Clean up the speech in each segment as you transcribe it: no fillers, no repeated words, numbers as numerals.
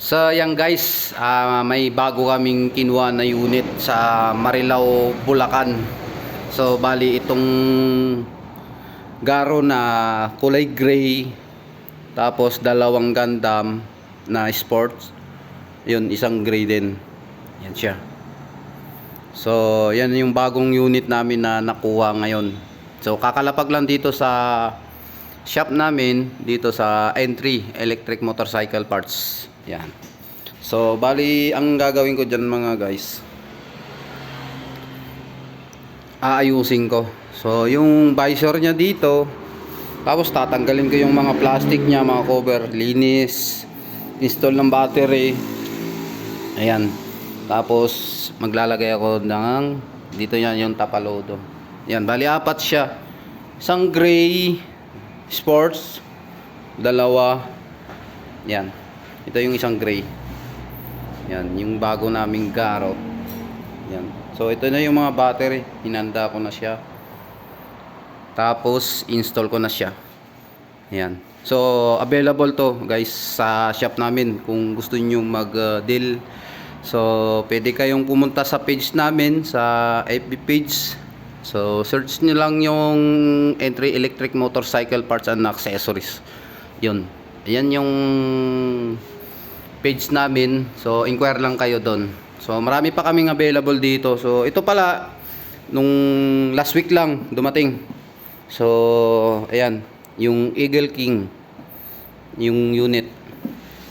So yan guys, may bago kaming kinuha na unit sa Marilao, Bulacan. So bali itong Garo na kulay gray, tapos dalawang Gundam na sports. Yun, isang gray din. Yan siya. So yan yung bagong unit namin na nakuha ngayon. So kakalapag lang dito sa shop namin, dito sa Entry Electric Motorcycle Parts. Yan. So bali ang gagawin ko dyan mga guys, aayusin ko. So yung visor nya dito, tapos tatanggalin ko yung mga plastic nya, mga cover, linis, install ng battery. Ayan. Tapos maglalagay ako ng dito yan yung tapalodo. Yan, bali apat siya. Isang gray sports, dalawa. Yan. Ito yung isang gray. Yan, yung bago naming Garo. Yan. So ito na yung mga battery, hinanda ko na siya. Tapos install ko na siya. Yan. So available to guys sa shop namin kung gusto niyo mag-deal. So pwede kayong pumunta sa page namin, sa FB page. So search niyo lang yung Entry Electric Motorcycle Parts and Accessories. Yun. Ayan yung page namin. So inquire lang kayo doon. So marami pa kaming available dito. So ito pala nung last week lang dumating. So ayan, yung Eagle King, yung unit,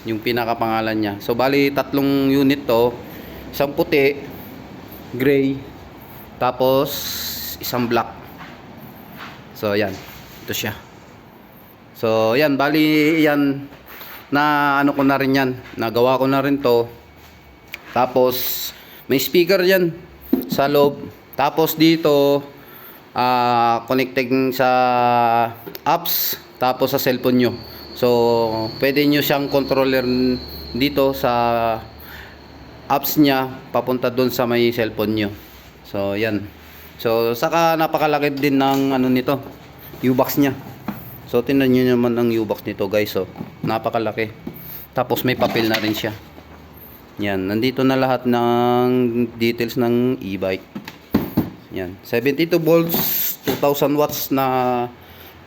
yung pinakapangalan niya. So bali tatlong unit to, isang puti, gray, tapos isang black. So ayan, ito siya. So ayan, bali yan na ano ko na rin yan, nagawa ko na rin to. Tapos may speaker yan sa loob. Tapos dito connecting sa apps, tapos sa cellphone nyo. So pwede nyo siyang controller dito sa apps nya papunta doon sa may cellphone nyo. So yan. So saka napakalaki din ng ano nito, U-box nya. So tingnan nyo naman ang U-box nito guys. So napakalaki. Tapos may papel na rin siya. Yan, nandito na lahat ng details ng e-bike. Yan, 72 volts, 2000 watts na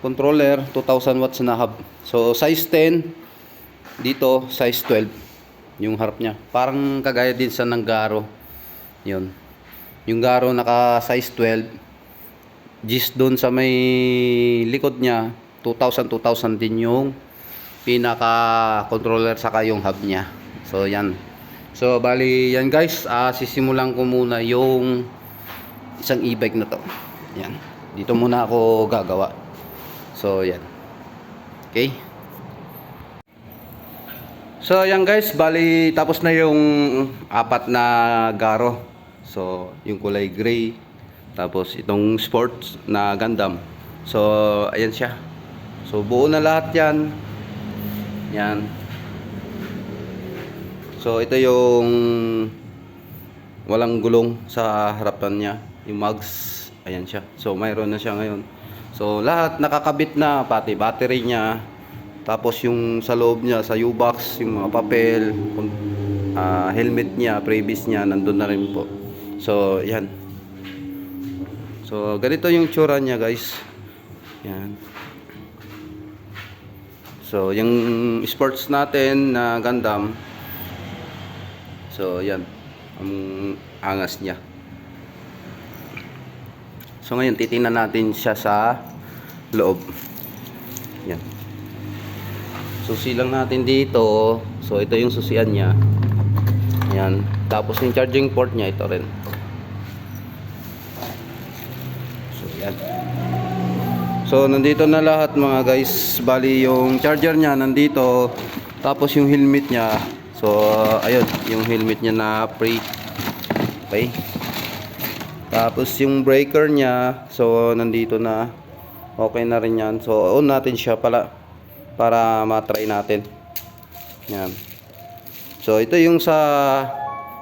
controller, 2000 watts na hub. So size 10, dito size 12 yung harap niya. Parang kagaya din sa ng Garo. Yun. Yung Garo naka size 12. Gis doon sa may likod niya, 2000 din yung pinaka controller saka yung hub niya. So yan. So bali yan guys, sisimulan ko muna yung isang e-bike na to. Yan. Dito muna ako gagawa. So yan. Okay. So yan guys, bali tapos na yung apat na Garo. So yung kulay gray, tapos itong sports na Gundam. So ayan siya. So buo na lahat yan. Yan. So ito yung walang gulong sa harapan niya, yung mugs, ayan siya. So mayroon na siya ngayon. So lahat nakakabit na, pati battery niya. Tapos yung sa loob niya, sa U-box, yung mga papel, helmet niya, previous niya, nandun na rin po. So yan. So ganito yung tsura niya guys. Yan. So yung sports natin na Gundam. So yan, ang angas niya. So ngayon titingnan natin siya sa loob. Yan. Susi lang natin dito. So ito yung susian niya. Yan. Tapos yung charging port niya ito rin. So yan. So nandito na lahat mga guys. Bali yung charger niya nandito. Tapos yung helmet niya. So ayun, yung helmet niya na pre. Okay. Tapos yung breaker niya, so nandito na. Okay na rin yan. So on natin siya pala para ma-try natin. Yan. So ito yung sa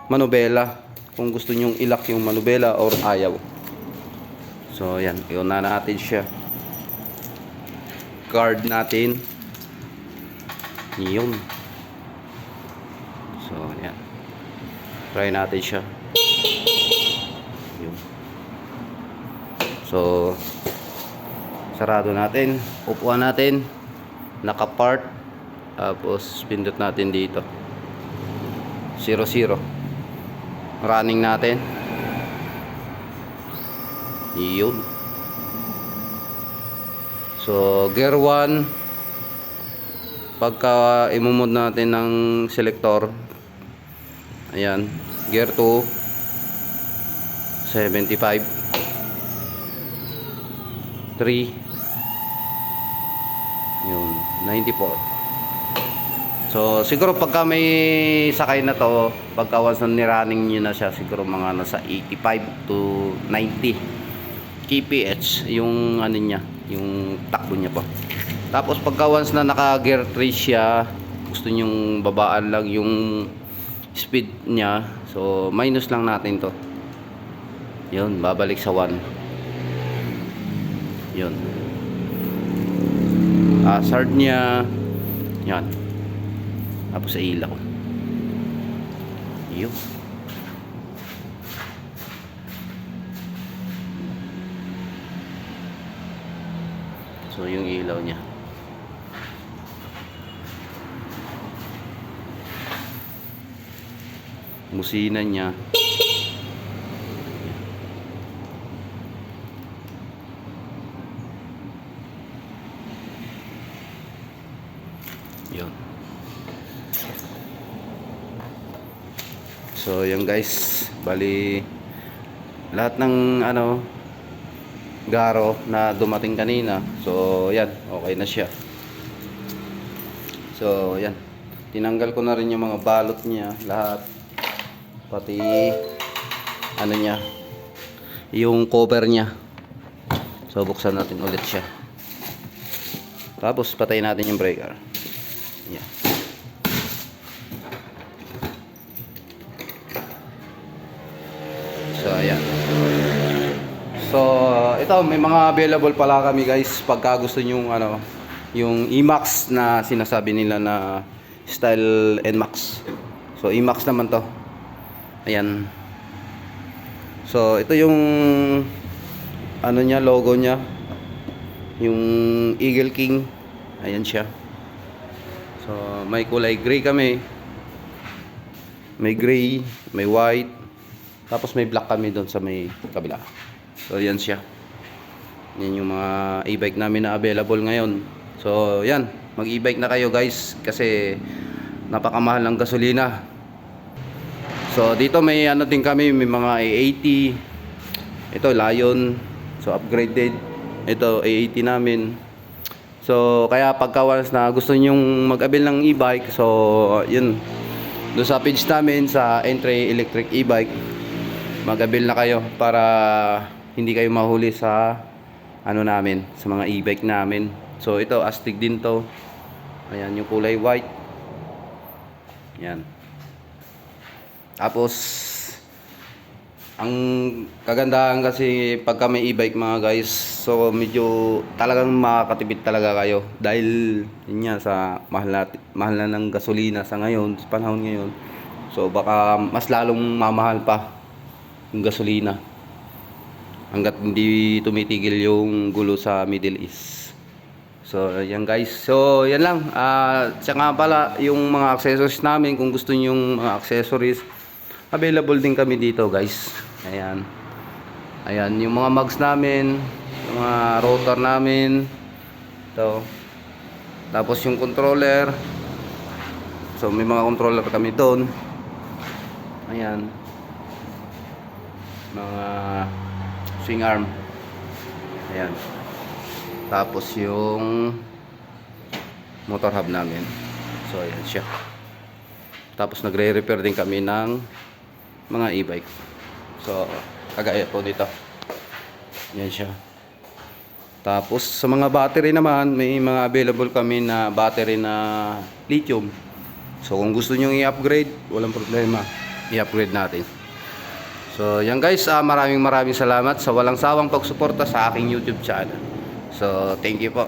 manubela. Kung gusto nyong ilak yung manubela or ayaw. So yan, i-on na natin siya. Guard natin. Yun. So yan, try natin siya. Yun. So sarado natin, upuan natin, naka-part, tapos pindot natin dito 00, running natin. Yun. So gear 1, pagka imumod natin ng selector, ayan, gear 2 75, 3, yun, 94. So siguro pagka may sakay na to, pagka once na nirunning nyo na siya, siguro mga nasa 85 to 90 kph yung ano niya, yung takbo niya po. Tapos pagka once na naka gear 3 siya, gusto nyong babaan lang yung speed niya, so minus lang natin to. Yun, babalik sa 1. Yun. Hazard niya. Yan. Tapos sa ilaw. Yun. So yung ilaw niya. Musina niya. Yun. So yan guys, bali lahat ng ano garo na dumating kanina. So yan, okay na siya. So yan, tinanggal ko na rin yung mga balot niya lahat, pati ano niya, yung cover niya. So buksan natin ulit siya, tapos patayin natin yung breaker. Yan. So ayan. So ito, may mga available pala kami guys pagka gusto nyong ano, yung E-Max na sinasabi nila na style NMAX. So E-Max naman to. Ayan. So ito yung ano niya, logo niya, yung Eagle King. Ayan siya. So may kulay gray kami. May gray, may white, tapos may black kami doon sa may kabila. So yan siya. Yan yung mga e-bike namin na available ngayon. So yan, mag e-bike na kayo guys kasi napakamahal ng gasolina. So dito may ano din kami, may mga A80. Ito Lion. So upgraded. Ito A80 namin. So kaya pagka once na gusto nyong mag-avail ng e-bike, so yun, doon sa page namin sa Entry Electric E-Bike, mag-avail na kayo para hindi kayo mahuli sa ano namin, sa mga e-bike namin. So ito astig din to. Ayan yung kulay white. Yan. Tapos ang kagandahan kasi pagka may e-bike mga guys, so medyo talagang makakatipid talaga kayo dahil yun nga, sa mahal na ng gasolina sa ngayon, sa panahon ngayon. So baka mas lalong mamahal pa yung gasolina hanggat hindi tumitigil yung gulo sa Middle East. So yan guys, so yan lang. Tsaka pala yung mga accessories namin, kung gusto niyo yung mga accessories, available din kami dito guys. Ayan. Ayan yung mga mugs namin, yung mga rotor namin. Ito. Tapos yung controller. So may mga controller kami doon. Ayan. Mga swing arm. Ayan. Tapos yung motor hub namin. So ayan siya. Tapos nagre-repair din kami ng mga e-bike. So kagaya po dito. Yan siya. Tapos sa mga battery naman, may mga available kami na battery na lithium. So kung gusto nyo i-upgrade, walang problema, i-upgrade natin. So yan guys, maraming salamat sa walang sawang pagsuporta sa aking YouTube channel. So thank you po.